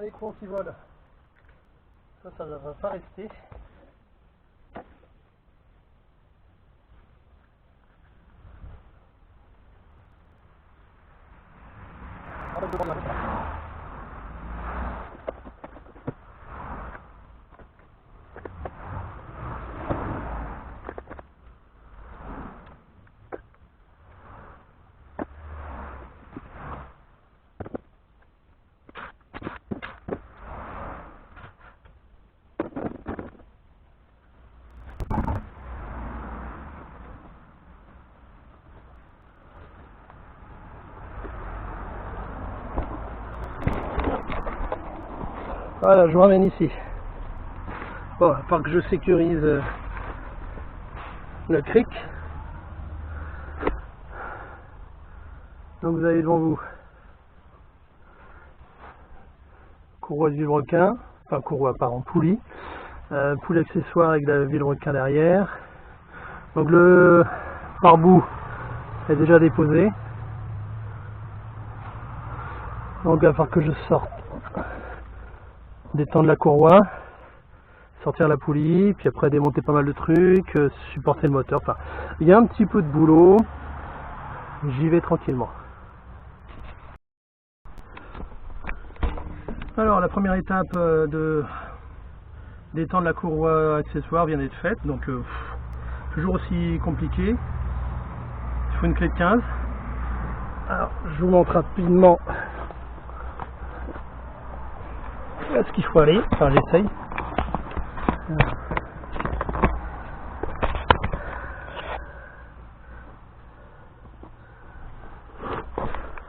l'écrou anti-vol. Ça ne va pas rester. Voilà, je vous ramène ici. Bon, à part que je sécurise le cric. Donc vous avez devant vous courroie de vilebrequin, enfin courroie pardon, poulie, poulie accessoire avec la vilebrequin derrière. Donc le pare-bout est déjà déposé. Donc il va falloir que je sorte, détendre la courroie, sortir la poulie, puis après démonter pas mal de trucs, supporter le moteur. Enfin, il y a un petit peu de boulot, j'y vais tranquillement. Alors la première étape de détendre la courroie accessoire vient d'être faite, donc toujours aussi compliqué. Il faut une clé de 15. Alors je vous montre rapidement ce qu'il faut aller, enfin j'essaye.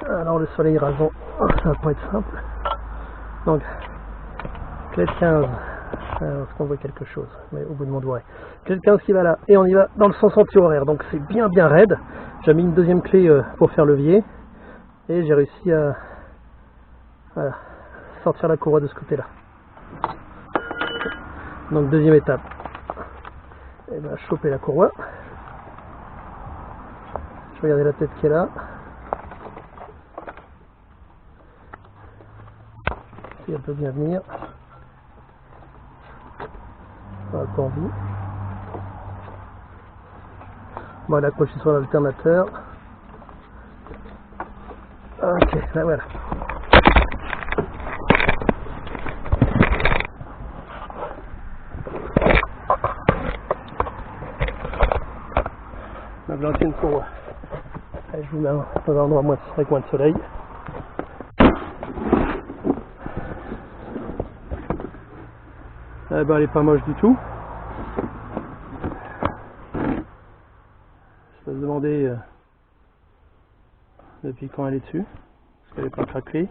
Alors le soleil rasant, ça va pas être simple. Donc clé de 15, est-ce qu'on voit quelque chose? Mais au bout de mon doigt. Clé de 15 qui va là, et on y va dans le sens anti-horaire, donc c'est bien raide. J'ai mis une deuxième clé pour faire levier, et j'ai réussi à voilà, sortir la courroie de ce côté là. Donc deuxième étape, et ben, choper la courroie. Je vais regarder la tête qui est là. Si elle peut bien venir. Pas envie. Bon, elle est accrochée sur l'alternateur. Ok, là voilà. Donc là, c'est une courroie. Allez, je vous mets dans un endroit avec moins de soleil. Eh ben, elle est pas moche du tout. Je vais me demander depuis quand elle est dessus, parce qu'elle n'est pas craquelée.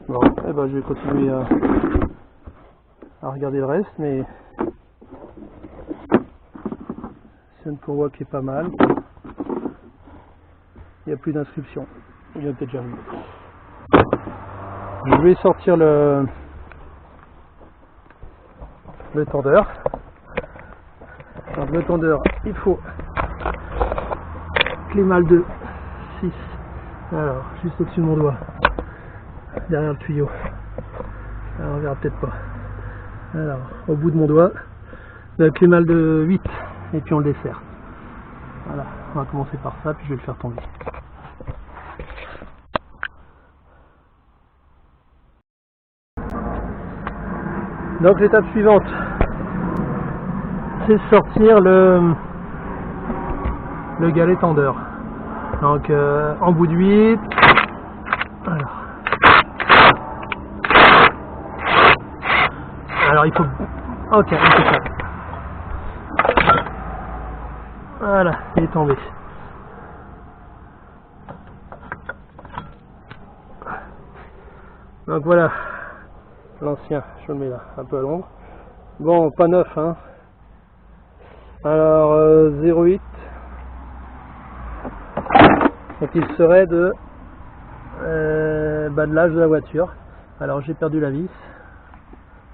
Bon, eh ben, je vais continuer à regarder le reste, mais c'est une courroie qui est pas mal. Il n'y a plus d'inscription, il y a peut-être déjà vu. Je vais sortir le tendeur. Donc le tendeur, il faut clé mal 2, 6, alors juste au-dessus de mon doigt, derrière le tuyau. Alors on verra peut-être pas. Alors au bout de mon doigt, la clé mal de 8, et puis on le dessert. Voilà, on va commencer par ça, puis je vais le faire tomber. Donc l'étape suivante, c'est sortir le galet tendeur. Donc embout de 8. Alors il faut... Ok, impeccable. Voilà, il est tombé. Donc voilà, l'ancien, je le mets là, un peu à l'ombre. Bon, pas neuf, hein. Alors 0,8. Donc il serait de l'âge de la voiture. Alors j'ai perdu la vis.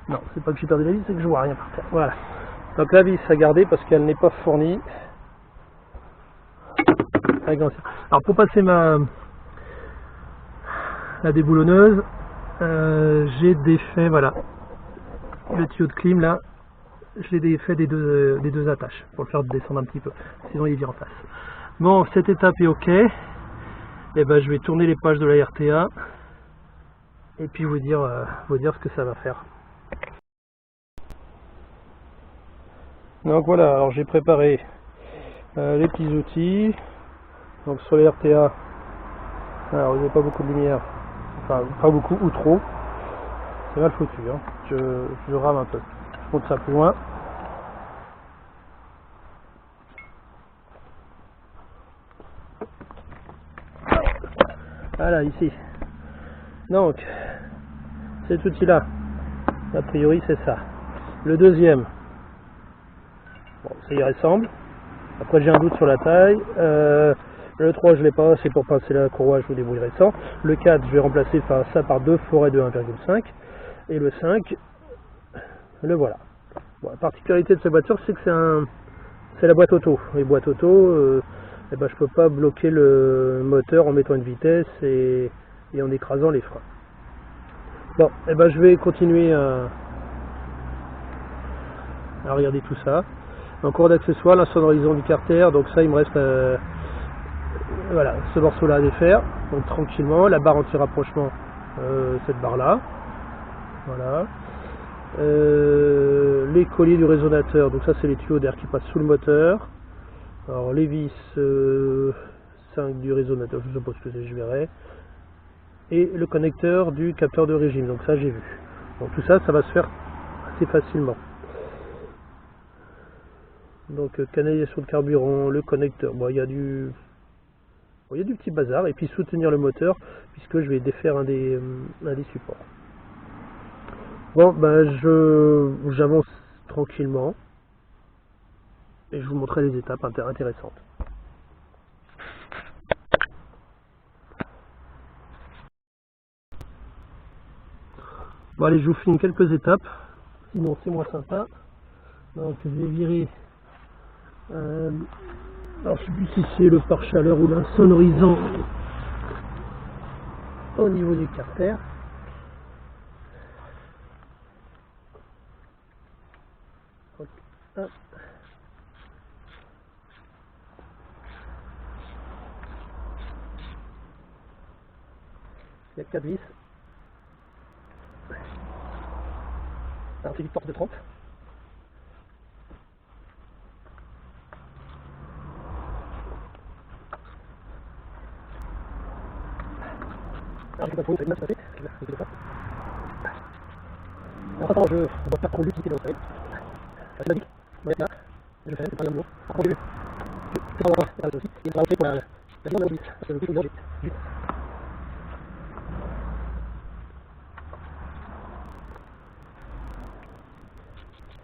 Non, c'est pas que j'ai perdu la vis, c'est que je vois rien par terre. Voilà. Donc la vis à garder parce qu'elle n'est pas fournie. Alors pour passer la déboulonneuse, j'ai défait, voilà, le tuyau de clim là, je l'ai défait des deux attaches pour le faire descendre un petit peu, sinon il vient en face. Bon, cette étape est ok, et ben je vais tourner les pages de la RTA et puis vous dire ce que ça va faire. Donc voilà, alors j'ai préparé les petits outils. Donc sur les RTA, alors il n'y a pas beaucoup de lumière, enfin pas beaucoup ou trop, c'est mal foutu, hein. Je rame un peu, je monte ça plus loin. Voilà, ici. Donc, cet outil-là, a priori c'est ça. Le deuxième, bon, ça y ressemble. Après j'ai un doute sur la taille. Le 3 je l'ai pas, c'est pour pincer la courroie, je vous débrouillerai sans. Le 4 je vais remplacer ça par deux forêts de 1,5. Et le 5, le voilà. Bon, la particularité de cette voiture, c'est que c'est la boîte auto. Les boîtes auto, eh ben, je peux pas bloquer le moteur en mettant une vitesse et en écrasant les freins. Bon, eh ben, je vais continuer à regarder tout ça. Encore d'accessoires, l'insonorisant du carter, donc ça il me reste voilà, ce morceau là à défaire, donc tranquillement, la barre anti-rapprochement, cette barre là, voilà, les colliers du résonateur, donc ça c'est les tuyaux d'air qui passent sous le moteur, alors les vis 5 du résonateur, je suppose que je verrai, et le connecteur du capteur de régime, donc ça j'ai vu, donc tout ça, ça va se faire assez facilement. Donc canalisation de carburant, le connecteur, bon il y a du petit bazar, et puis soutenir le moteur puisque je vais défaire un des supports. Bon ben j'avance tranquillement et je vous montrerai les étapes intéressantes. Bon allez, je vous filme quelques étapes, sinon c'est moins sympa. Donc je vais virer alors je sais plus si c'est le pare-chaleur ou l'insonorisant au niveau du carter. Hop. Il y a 4 vis. Alors c'est du porte de trompe. Alors je vais pas trop, ça va bien se passer. Alors attends, je ne dois pas trop l'utilité dans le travail. C'est magique, on va être là, je fais, c'est pas bien de l'eau. Par contre j'ai vu, je peux avoir ça aussi, et ça va rentrer pour la viande de l'eau, parce que le coup de j'ai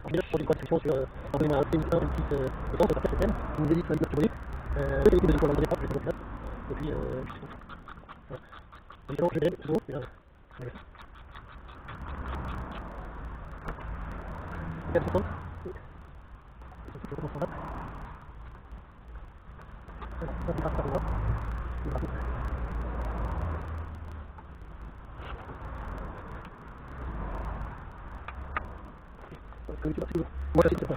alors je vais sur des constructions sur envoyer un petite essence, c'est parfait, c'est thème, une visite sur l'île le téléphone de l'école, je vais faire et puis je sais pas. Voilà. Évidemment, je vais c'est bon, mais là, je vais faire. 4 secondes. C'est comment ça va. Ça part par là. Moi, c'est pour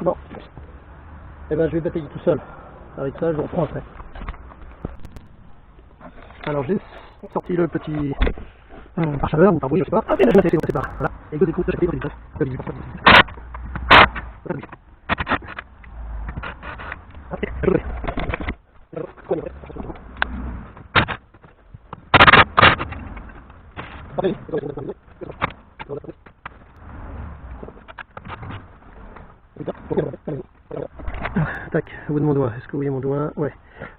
bon, et ben je vais batailler tout seul. Avec ça, je reprends après. Alors j'ai sorti le petit pare-chaleur ou pare-brouille, je sais pas. Ah, mais là, je c'est pas. Voilà. Et deux écoutes, j'ai fait du tac, au bout de mon doigt, est-ce que vous voyez mon doigt? Ouais.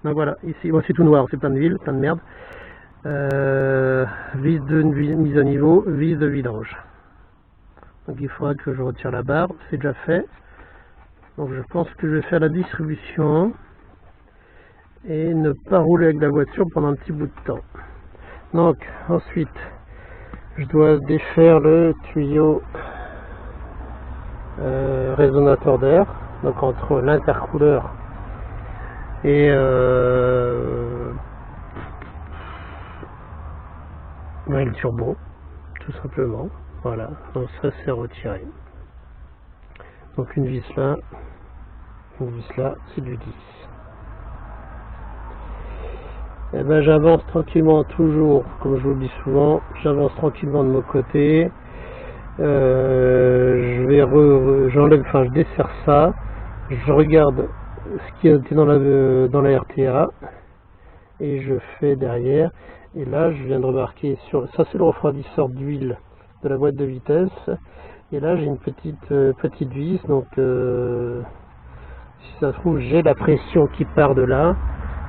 Donc voilà, ici, bon, c'est tout noir, c'est plein de villes, plein de merde. vis de mise à niveau, vis de vidange. Donc il faudra que je retire la barre, c'est déjà fait. Donc je pense que je vais faire la distribution et ne pas rouler avec la voiture pendant un petit bout de temps. Donc ensuite je dois défaire le tuyau résonateur d'air, donc entre l'intercooleur et le turbo, tout simplement. Voilà, donc ça c'est retiré. Donc une vis là, c'est du 10. Et ben j'avance tranquillement, toujours, comme je vous le dis souvent, j'avance tranquillement de mon côté. Je desserre ça, je regarde ce qui était dans la RTA et je fais derrière. Et là je viens de remarquer ça c'est le refroidisseur d'huile de la boîte de vitesse. Et là j'ai une petite vis, donc si ça se trouve j'ai la pression qui part de là.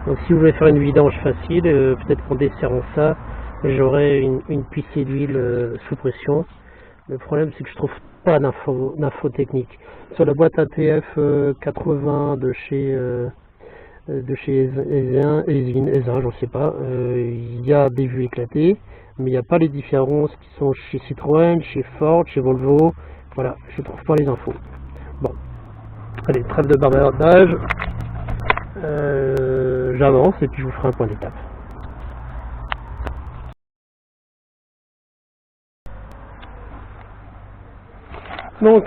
Donc si vous voulez faire une vidange facile, peut-être qu'en desserrant ça, j'aurai une pincée d'huile sous pression. Le problème c'est que je trouve pas d'info technique. Sur la boîte ATF 80 de chez Ezin, je sais pas, il y a des vues éclatées, mais il n'y a pas les différences qui sont chez Citroën, chez Ford, chez Volvo. Voilà, je trouve pas les infos. Bon, allez, trêve de bavardage. J'avance et puis je vous ferai un point d'étape. Donc,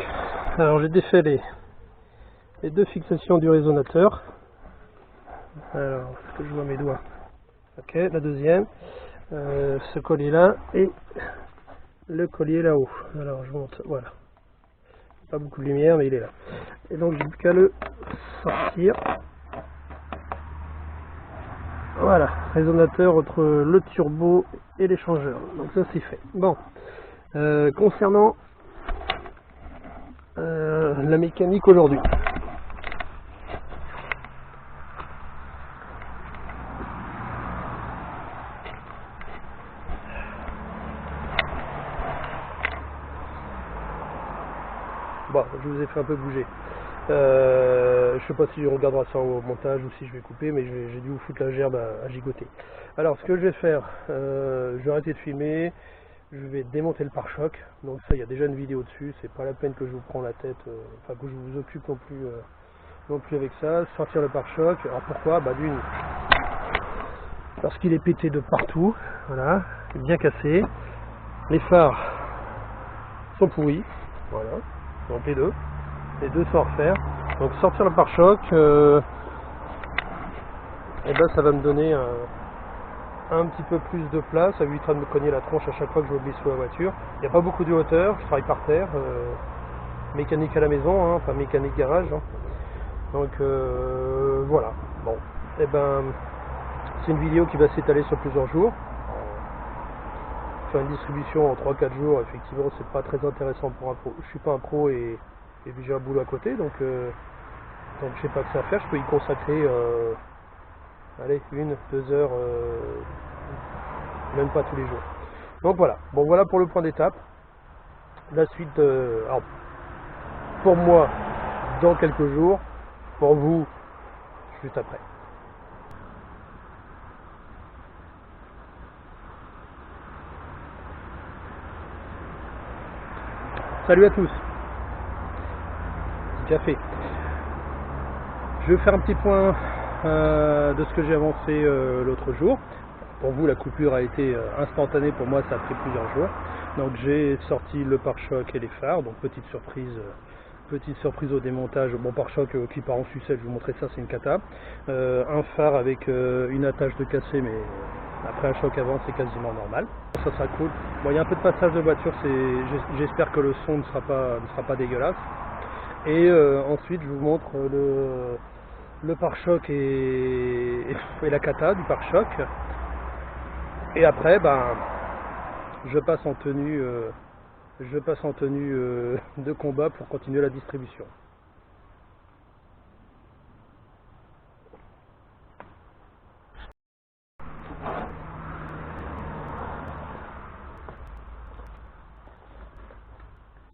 alors j'ai défait les deux fixations du résonateur. Alors, est-ce que je vois mes doigts? Ok, la deuxième, ce collier là et le collier là-haut. Alors je monte, voilà. Pas beaucoup de lumière, mais il est là. Et donc j'ai plus qu'à le sortir. Voilà, résonateur entre le turbo et l'échangeur. Donc ça c'est fait. Bon, concernant la mécanique aujourd'hui. Bon, je vous ai fait un peu bouger. Je sais pas si on regardera ça au montage ou si je vais couper, mais j'ai dû vous foutre la gerbe à gigoter. Alors ce que je vais faire, je vais arrêter de filmer, je vais démonter le pare-choc. Donc ça, il y a déjà une vidéo dessus, c'est pas la peine que je vous prends la tête, enfin que je vous occupe non plus avec ça. Sortir le pare-choc, alors pourquoi? Bah d'une, parce qu'il est pété de partout, voilà, bien cassé. Les phares sont pourris, voilà, donc les deux sont à refaire. Donc sortir le pare-choc, et ben ça va me donner un petit peu plus de place, ça évitera de me cogner la tronche à chaque fois que je me glisse sous la voiture. Il n'y a pas beaucoup de hauteur, je travaille par terre, mécanique à la maison, hein, pas mécanique garage. Hein. Donc voilà, bon, et ben c'est une vidéo qui va s'étaler sur plusieurs jours. Faire une distribution en 3-4 jours, effectivement c'est pas très intéressant pour un pro. Je suis pas un pro et puis j'ai un boulot à côté, donc je sais pas que ça à faire, je peux y consacrer allez, 1-2 heures, même pas tous les jours. Donc voilà, bon voilà pour le point d'étape. La suite, alors, pour moi, dans quelques jours, pour vous, juste après. Salut à tous. Café. Je vais faire un petit point de ce que j'ai avancé l'autre jour. Pour vous, la coupure a été instantanée, pour moi ça a pris plusieurs jours. Donc j'ai sorti le pare-choc et les phares, donc petite surprise au démontage. Bon, pare-choc qui part en sucette, je vous montrer ça, c'est une cata. Un phare avec une attache de cassé, mais après un choc avant c'est quasiment normal. Ça sera cool. Bon, il y a un peu de passage de voiture, j'espère que le son ne sera pas dégueulasse. Et ensuite je vous montre le pare-choc et la cata du pare-choc. Et après ben je passe en tenue de combat pour continuer la distribution.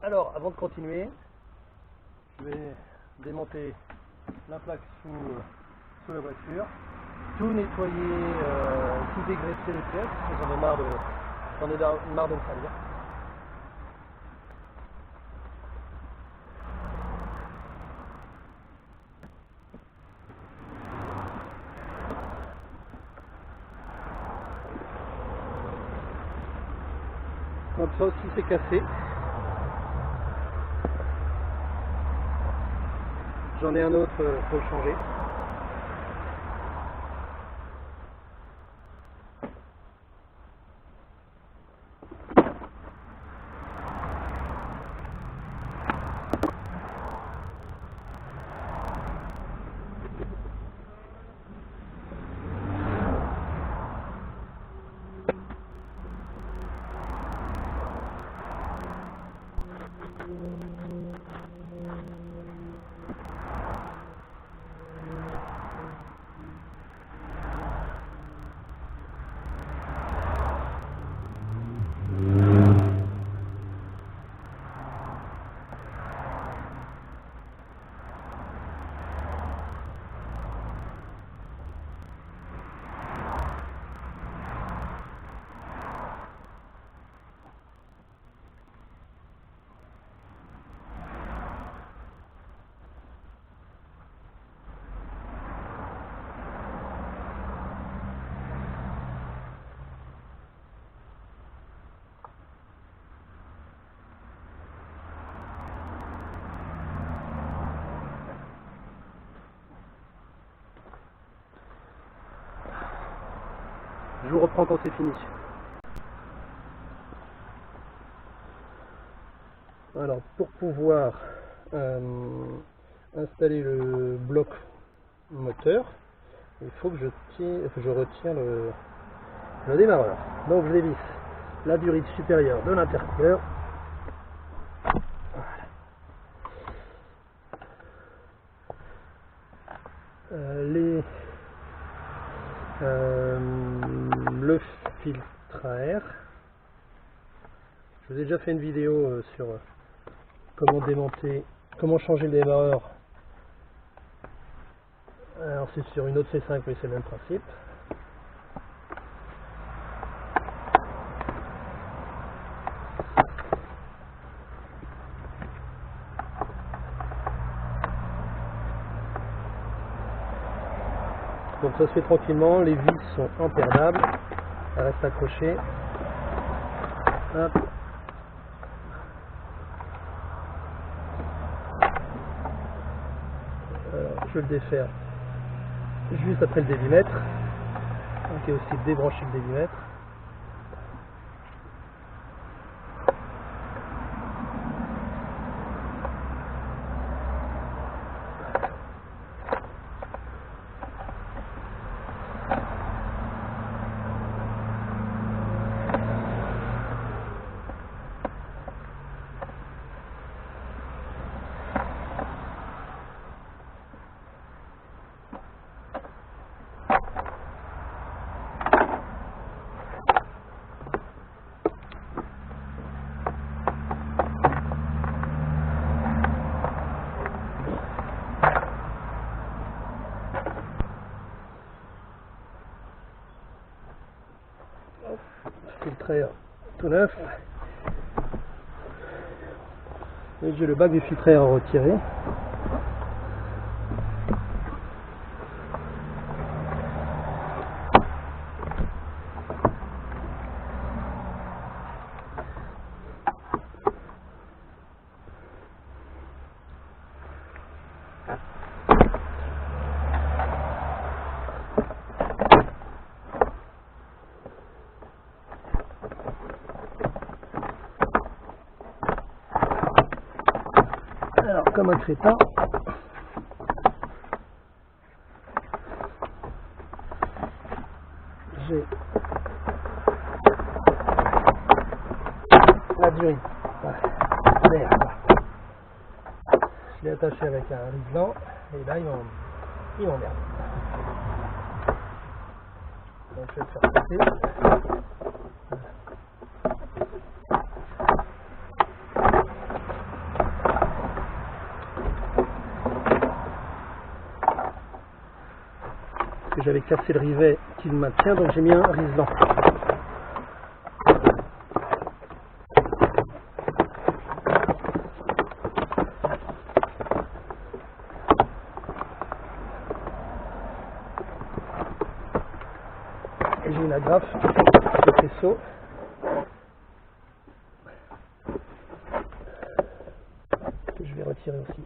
Alors, avant de continuer, je vais démonter la plaque sous la voiture, tout nettoyer, tout dégraisser les pièces, parce que j'en ai marre de me salir. Donc ça aussi c'est cassé. J'en ai un autre pour le changer. Je vous reprends quand c'est fini. Alors, pour pouvoir installer le bloc moteur, il faut que je retire le démarreur. Donc je dévisse la durite supérieure de l'intercouleur. Le filtre à air. Je vous ai déjà fait une vidéo sur comment changer le démarreur. Alors c'est sur une autre C5 mais c'est le même principe. Donc ça se fait tranquillement, les vis sont imperdables, elles restent accrochées. Hop. Alors, je vais le défaire juste après le délimètre. Donc il y a aussi débrancher le délimètre. Filtre à air tout neuf. Et j'ai le bac du filtre à air à retirer. Alors, comme un crétin, j'ai la durite. Voilà. Je l'ai attaché avec un ruban et là il m'emmerde. Donc je vais le faire passer. que j'avais cassé le rivet qui le maintient, donc j'ai mis un riselant. Et j'ai une agrafe de faisceau. Que je vais retirer aussi.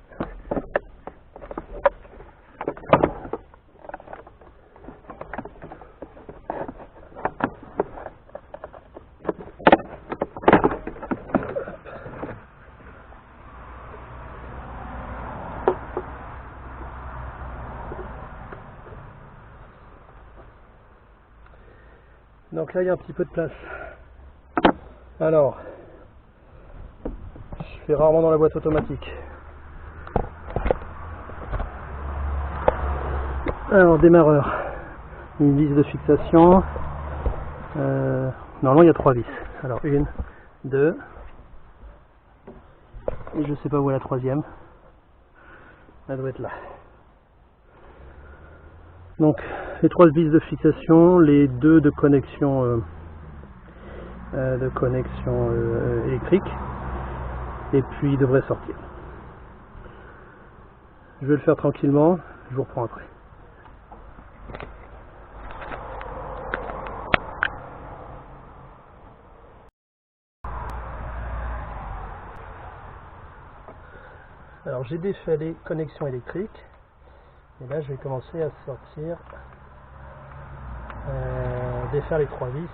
Donc là il y a un petit peu de place. Alors, je fais rarement dans la boîte automatique. Alors démarreur, une vis de fixation. Normalement il y a 3 vis. Alors 1, 2, et je sais pas où est la troisième. Elle doit être là. Donc les 3 vis de fixation, les 2 de connexion électrique, et puis il devrait sortir. Je vais le faire tranquillement, je vous reprends après. Alors j'ai défait les connexions électriques, et là je vais commencer à sortir, défaire les 3 vis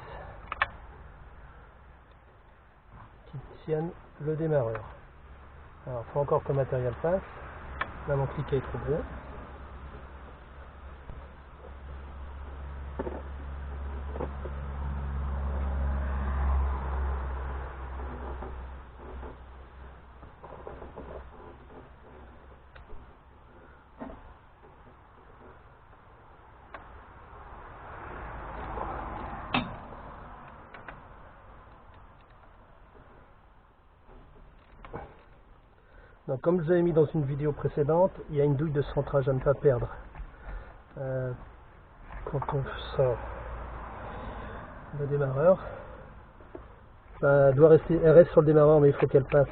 qui tiennent le démarreur. Alors il faut encore que le matériel passe, là mon cliquet est trop gros. Donc, comme je vous avais mis dans une vidéo précédente, il y a une douille de centrage à ne pas perdre. Quand on sort le démarreur, ça doit rester, elle reste sur le démarreur, mais il faut qu'elle passe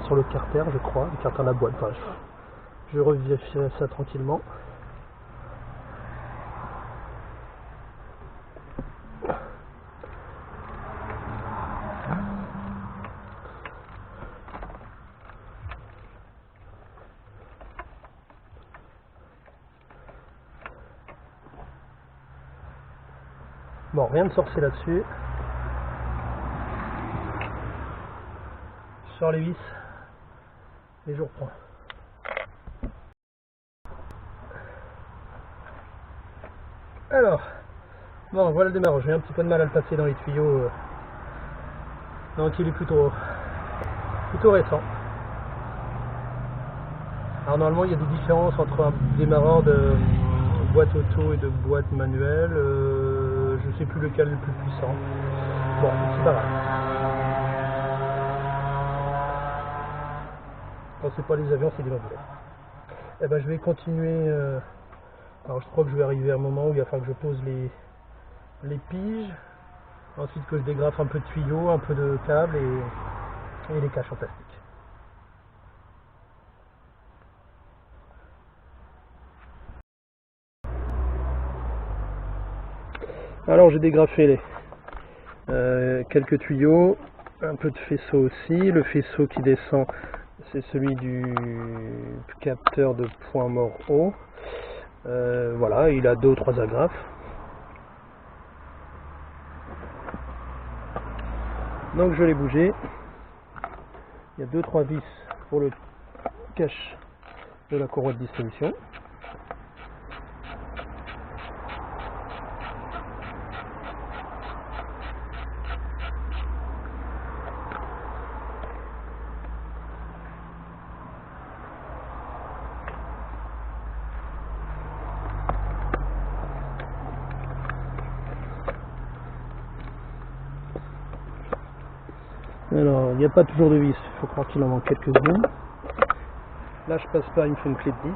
sur le carter, je crois, le carter à la boîte. Enfin, je revérifierai ça tranquillement. Bon, rien de sorcier là-dessus. Je sors les vis et je reprends. Alors, bon, voilà le démarrage. J'ai un petit peu de mal à le passer dans les tuyaux. Donc il est plutôt récent. Alors normalement il y a des différences entre un démarreur de boîte auto et de boîte manuelle. Je sais plus lequel est le plus puissant. Bon, c'est pas grave. Quand c'est pas les avions, c'est des mobilettes. Et ben je vais continuer. Alors je crois que je vais arriver à un moment où il va falloir que je pose les piges. Ensuite que je dégrafe un peu de tuyaux, un peu de câbles et les caches en plastique. Alors j'ai dégrafé quelques tuyaux, un peu de faisceau aussi. Le faisceau qui descend, c'est celui du capteur de point mort haut. Voilà, il a 2 ou 3 agrafes. Donc je l'ai bougé. Il y a 2-3 vis pour le cache de la courroie de distribution. Alors, il n'y a pas toujours de vis, je crois qu'il en manque quelques-unes. Là je passe pas, il me faut une clé de 10.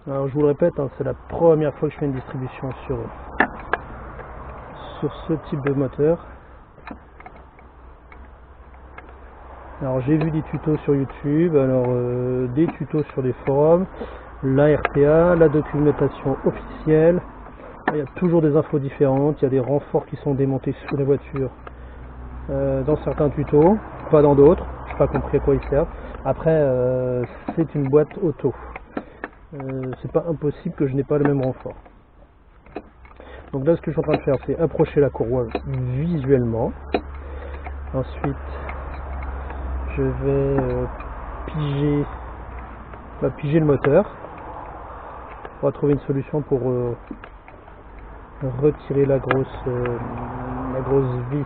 Alors je vous le répète, hein, c'est la première fois que je fais une distribution sur ce type de moteur. Alors j'ai vu des tutos sur YouTube, alors des tutos sur les forums, la RTA, la documentation officielle. Il y a toujours des infos différentes, il y a des renforts qui sont démontés sous les voitures dans certains tutos, pas dans d'autres, je n'ai pas compris à quoi ils servent. Après c'est une boîte auto. C'est pas impossible que je n'ai pas le même renfort. Donc là ce que je suis en train de faire, c'est approcher la courroie visuellement. Ensuite je vais piger le moteur. On va trouver une solution pour retirer la grosse vis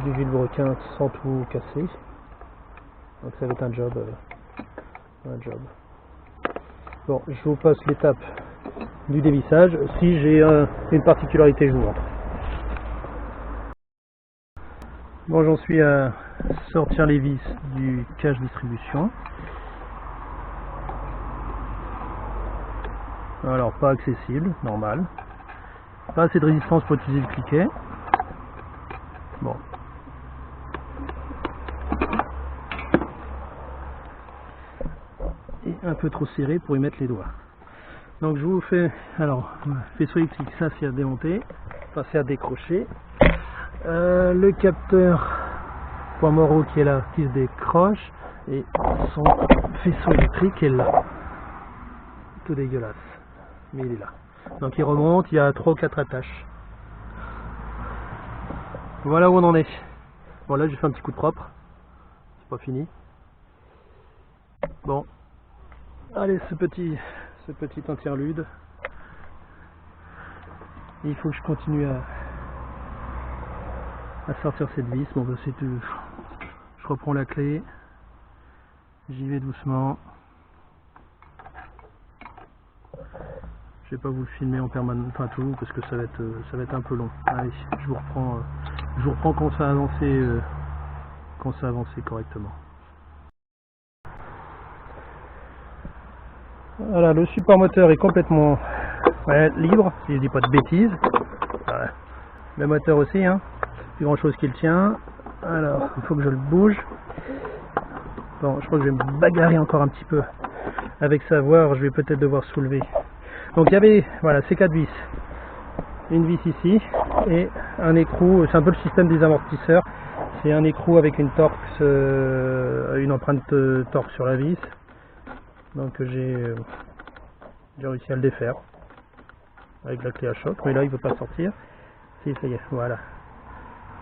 du vilebrequin sans tout casser. Donc ça va être un job. Bon, je vous passe l'étape du dévissage. Si j'ai une particularité, je vous montre. Bon, j'en suis à sortir les vis du cache distribution. Alors, pas accessible, normal. Pas assez de résistance pour utiliser le cliquet. Bon. Et un peu trop serré pour y mettre les doigts. Donc je vous fais, alors, faisceau électrique, ça c'est à démonter, enfin c'est à décrocher. Le capteur point Moreau qui est là, qui se décroche, et son faisceau électrique est là. Tout dégueulasse, mais il est là. Donc il remonte, il y a 3 ou 4 attaches. Voilà où on en est. Bon là j'ai fait un petit coup de propre, c'est pas fini. Bon, allez ce petit interlude. Il faut que je continue à sortir cette vis. Bon bah c'est tout. Je reprends la clé, j'y vais doucement. Je vais pas vous le filmer en permanence, enfin tout, parce que ça va être un peu long. Allez, je vous reprends quand ça a avancé correctement. Voilà, le support moteur est complètement libre, si je dis pas de bêtises. Voilà. Le moteur aussi, hein, plus grand chose qui le tient. Alors, il faut que je le bouge. Bon, je crois que je vais me bagarrer encore un petit peu avec ça, voir, je vais peut-être devoir soulever. Donc il y avait, voilà, ces 4 vis. Une vis ici, et un écrou, c'est un peu le système des amortisseurs. C'est un écrou avec une torque, une empreinte torque sur la vis. Donc j'ai réussi à le défaire avec la clé à choc, mais là il ne veut pas sortir. Si, ça y est, voilà.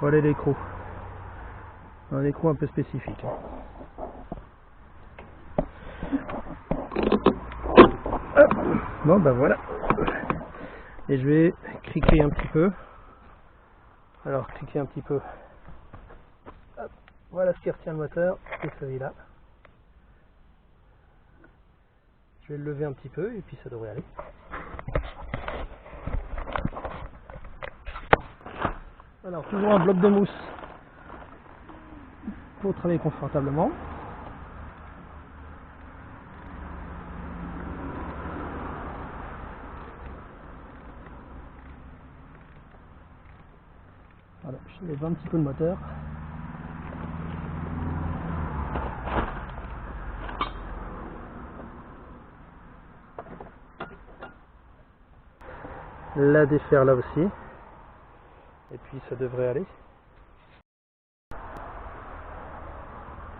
Voilà l'écrou. Un écrou un peu spécifique. Hop. Bon ben voilà. Et je vais cliquer un petit peu. Alors cliquer un petit peu. Hop. Voilà ce qui retient le moteur, c'est celui-là. Je vais le lever un petit peu et puis ça devrait aller. Alors toujours un bloc de mousse pour travailler confortablement. Voilà, je lève un petit peu le moteur. La défaire là aussi. Et puis ça devrait aller.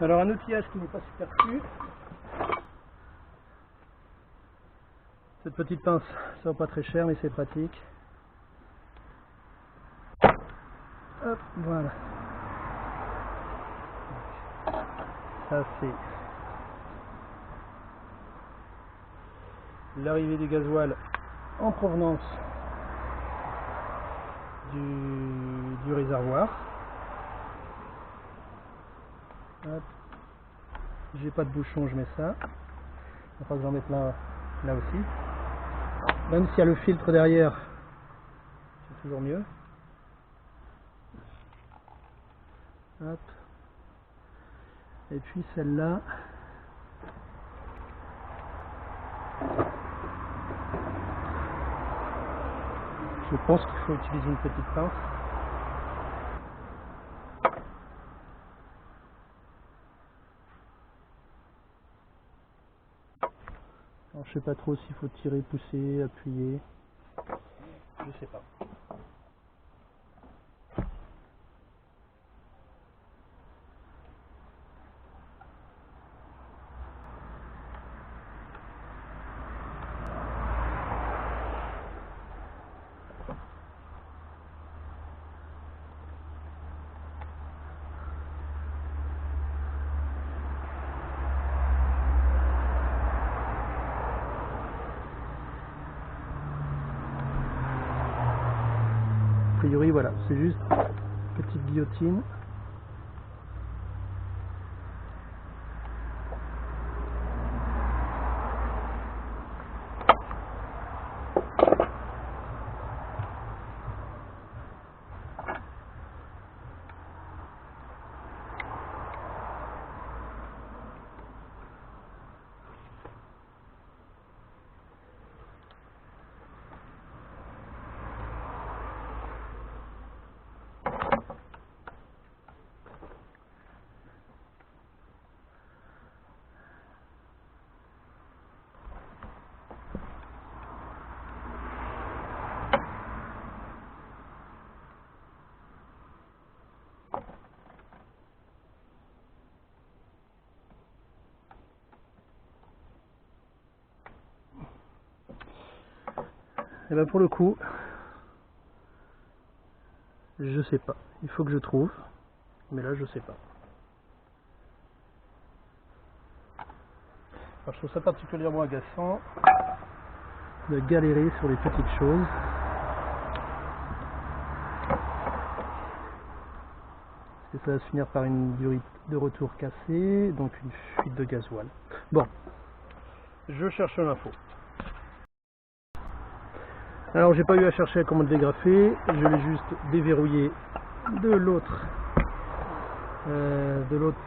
Alors un outillage qui n'est pas superflu. Cette petite pince, ça va pas très cher mais c'est pratique. Hop, voilà. Ça c'est l'arrivée du gasoil en provenance du réservoir. J'ai pas de bouchon, je mets ça. Enfin, je vais en mettre là aussi. Même s'il y a le filtre derrière, c'est toujours mieux. Hop. Et puis celle-là, je pense qu'il faut utiliser une petite pince. Alors, je sais pas trop s'il faut tirer, pousser, appuyer. Je sais pas. A priori, voilà, c'est juste une petite guillotine. Et ben pour le coup, je sais pas. Il faut que je trouve, mais là je sais pas. Alors, je trouve ça particulièrement agaçant de galérer sur les petites choses. Parce que ça va se finir par une durite de retour cassée, donc une fuite de gasoil. Bon, je cherche l'info. Alors j'ai pas eu à chercher à comment le dégrafer, je l'ai juste déverrouillé de l'autre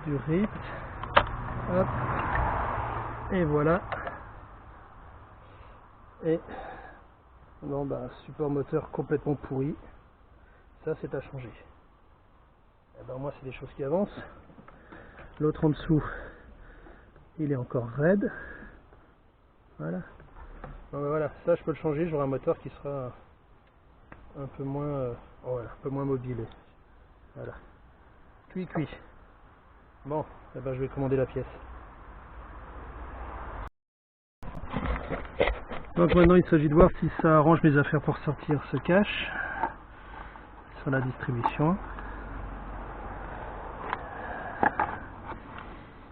du RIP. Hop. Et voilà. Et bon bah support moteur complètement pourri. Ça c'est à changer. Et ben moi c'est des choses qui avancent. L'autre en dessous, il est encore raide. Voilà. Donc voilà, ça je peux le changer, j'aurai un moteur qui sera un peu moins voilà, un peu moins mobile. Voilà. Cuit. Bon, eh ben, je vais commander la pièce. Donc maintenant il s'agit de voir si ça arrange mes affaires pour sortir ce cache sur la distribution.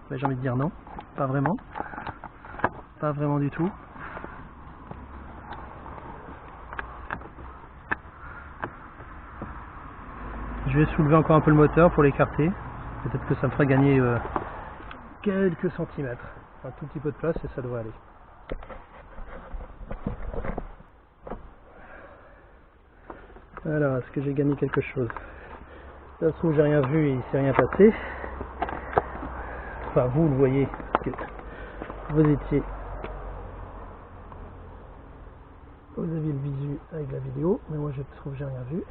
Ben, j'ai envie de dire non, pas vraiment. Pas vraiment du tout. Je vais soulever encore un peu le moteur pour l'écarter. Peut-être que ça me fera gagner quelques centimètres. Un tout petit peu de place et ça devrait aller. Alors, est-ce que j'ai gagné quelque chose? Ça se trouve, j'ai rien vu et il s'est rien passé. Enfin, vous le voyez, parce que vous aviez le visu avec la vidéo, mais moi je trouve que j'ai rien vu.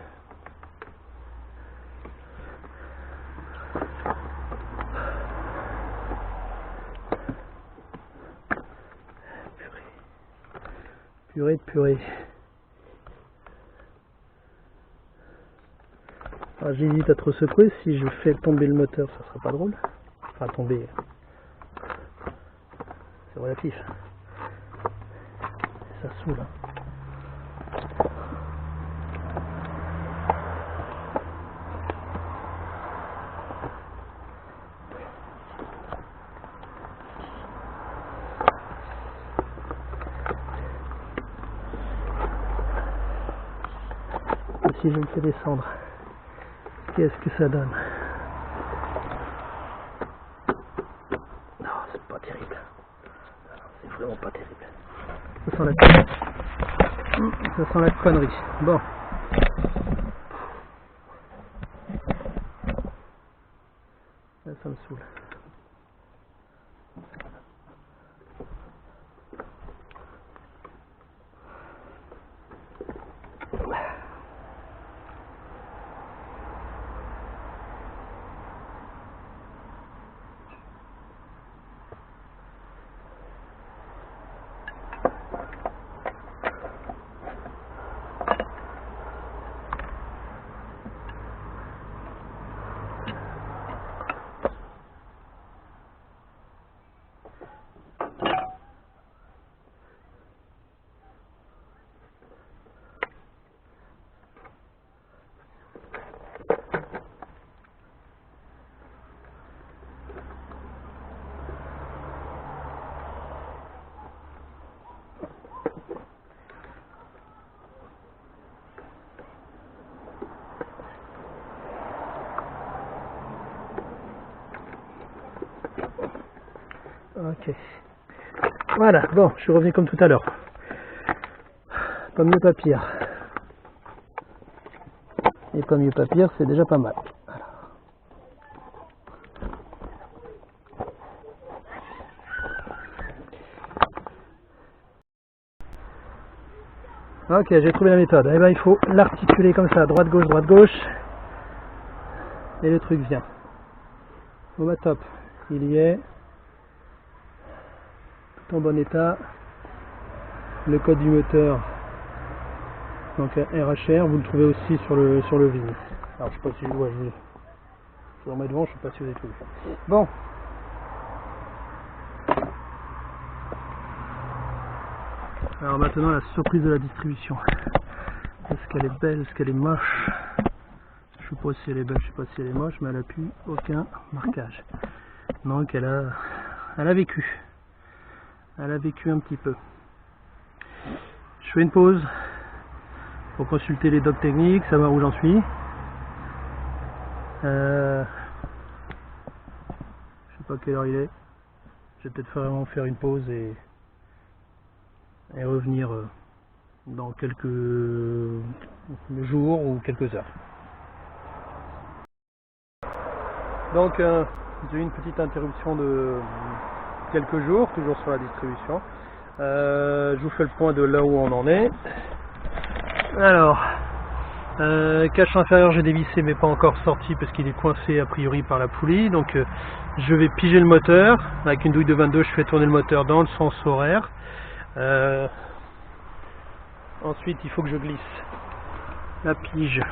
Purée de purée. J'hésite à trop secouer, si je fais tomber le moteur ça sera pas drôle. Enfin tomber, c'est relatif. Ça saoule. si je le fais descendre, qu'est-ce que ça donne? Non, c'est pas terrible. C'est vraiment pas terrible. Ça sent la connerie. Ça sent la connerie. Bon. Là, ça me saoule. Ok. Voilà, bon, je suis revenu comme tout à l'heure. Pas mieux pas pire. Et pas mieux pas pire, c'est déjà pas mal. Ok, j'ai trouvé la méthode. Eh ben, il faut l'articuler comme ça, droite gauche, et le truc vient. Bon bah top, il y est, tout en bon état. Le code du moteur, donc RHR, vous le trouvez aussi sur le vide. Alors je sais pas si je vais le remettre devant, je sais pas si vous avez tout vu. Bon. Alors maintenant la surprise de la distribution. Est-ce qu'elle est belle, est-ce qu'elle est moche? Je sais pas si elle est belle, je sais pas si elle est moche, mais elle n'a plus aucun marquage. Donc elle a vécu. Elle a vécu un petit peu. Je fais une pause pour consulter les docs techniques, savoir où j'en suis. Je sais pas quelle heure il est. Je vais peut-être vraiment faire une pause et revenir dans quelques jours ou quelques heures. Donc j'ai eu une petite interruption de quelques jours, toujours sur la distribution. Je vous fais le point de là où on en est. Alors, cache inférieur j'ai dévissé mais pas encore sorti parce qu'il est coincé a priori par la poulie. Donc je vais piger le moteur. Avec une douille de 22 je fais tourner le moteur dans le sens horaire. Ensuite il faut que je glisse la pige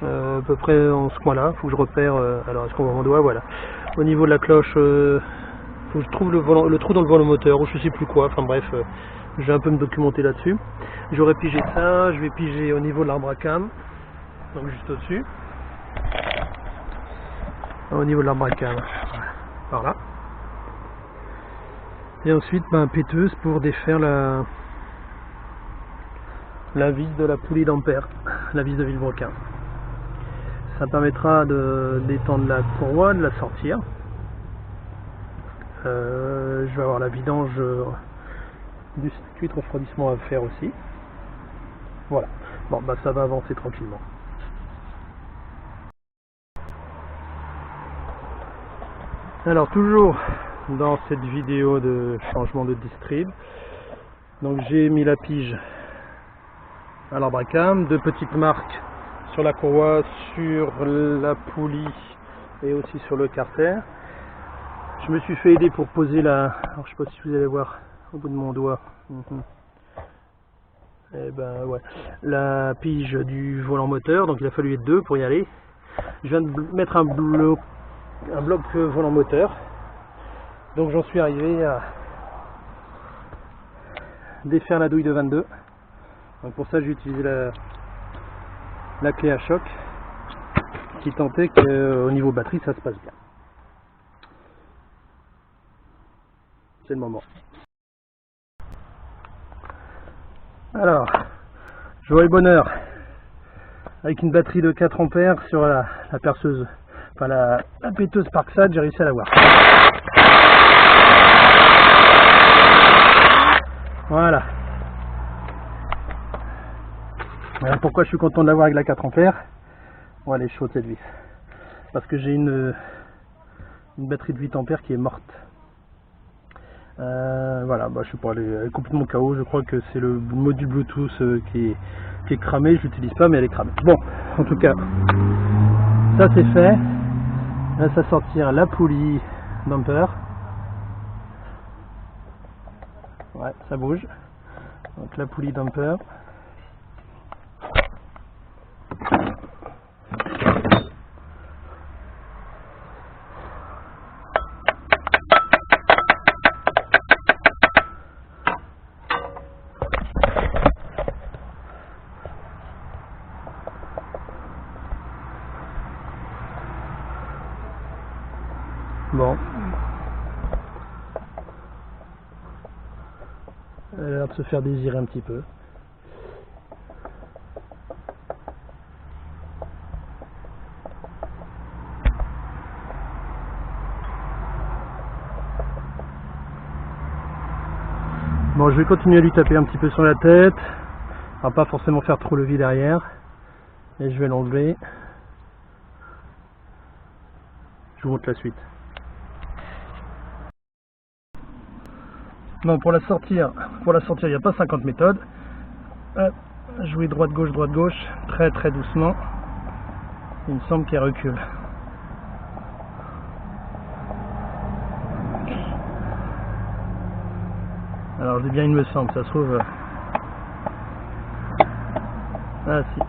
à peu près en ce coin là. Il faut que je repère, alors est-ce qu'on voit mon doigt, voilà. Au niveau de la cloche, faut que je trouve le trou dans le volant moteur ou je sais plus quoi, enfin bref, je vais un peu me documenter là-dessus. J'aurais pigé ça, je vais piger au niveau de l'arbre à cam, donc juste au-dessus. Au niveau de l'arbre à cam, par là. Et ensuite, péteuse pour défaire la vis de la poulie d'ampère, la vis de Villebrequin. Ça permettra de d'étendre la courroie, de la sortir. Je vais avoir la vidange du circuit de refroidissement à faire aussi. Voilà. Bon, ça va avancer tranquillement. Alors toujours dans cette vidéo de changement de distrib, donc j'ai mis la pige à l'arbre à cam, deux petites marques sur la courroie, sur la poulie et aussi sur le carter. Je me suis fait aider pour poser alors je sais pas si vous allez voir au bout de mon doigt, ouais, la pige du volant moteur, donc il a fallu être deux pour y aller. Je viens de mettre un bloc volant moteur, donc j'en suis arrivé à défaire la douille de 22. Donc pour ça j'ai utilisé la clé à choc qui tentait qu'au niveau batterie ça se passe bien. C'est le moment. Alors Joie et bonheur. Avec une batterie de 4 ampères sur la perceuse, enfin la péteuse Parkside, j'ai réussi à l'avoir. Voilà. Alors pourquoi je suis content de l'avoir avec la 4 ampères? On va aller chaud cette vis. Parce que j'ai une batterie de 8 ampères qui est morte. Voilà, je sais pas, elle est complètement KO. Je crois que c'est le module Bluetooth qui est cramé. Je l'utilise pas, mais elle est cramée. Bon, en tout cas, ça c'est fait. Là, ça sortir la poulie damper. Ouais, ça bouge. Donc la poulie damper. Bon. Elle a l'air de se faire désirer un petit peu. Bon, je vais continuer à lui taper un petit peu sur la tête. On va pas forcément faire trop le vide derrière. Et je vais l'enlever. Je vous montre la suite. Non, pour la sortir, il n'y a pas 50 méthodes. Hop, jouer droite-gauche, très très doucement. Il me semble qu'elle recule. Alors je dis bien il me semble, ça se trouve... Ah si.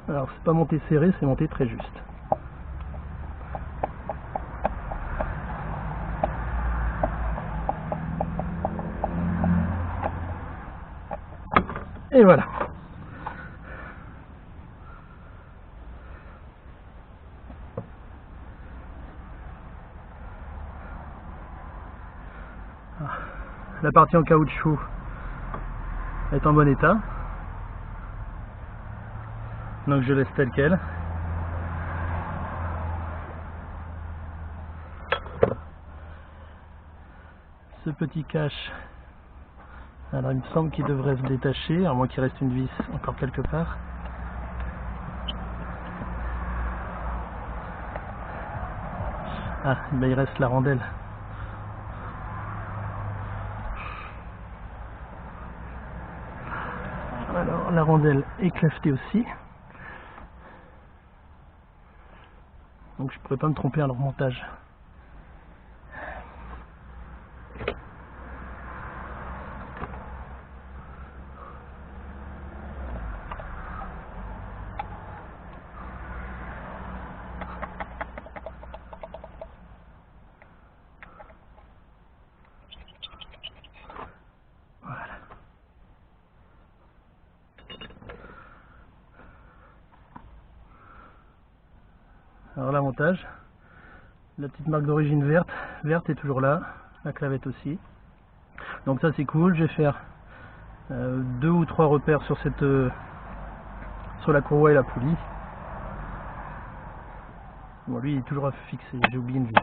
Alors c'est pas monté serré, c'est monté très juste. Et voilà. La partie en caoutchouc est en bon état. Donc je laisse tel quel. Ce petit cache, alors il me semble qu'il devrait se détacher, à moins qu'il reste une vis encore quelque part. Ah, ben il reste la rondelle. Alors la rondelle est clavetée aussi. Donc je ne pourrais pas me tromper à leur montage. Voilà. Alors là, montage. La petite marque d'origine verte est toujours là, la clavette aussi. Donc ça c'est cool, je vais faire 2 ou 3 repères sur sur la courroie et la poulie. Bon, lui il est toujours fixé, j'ai oublié une vis.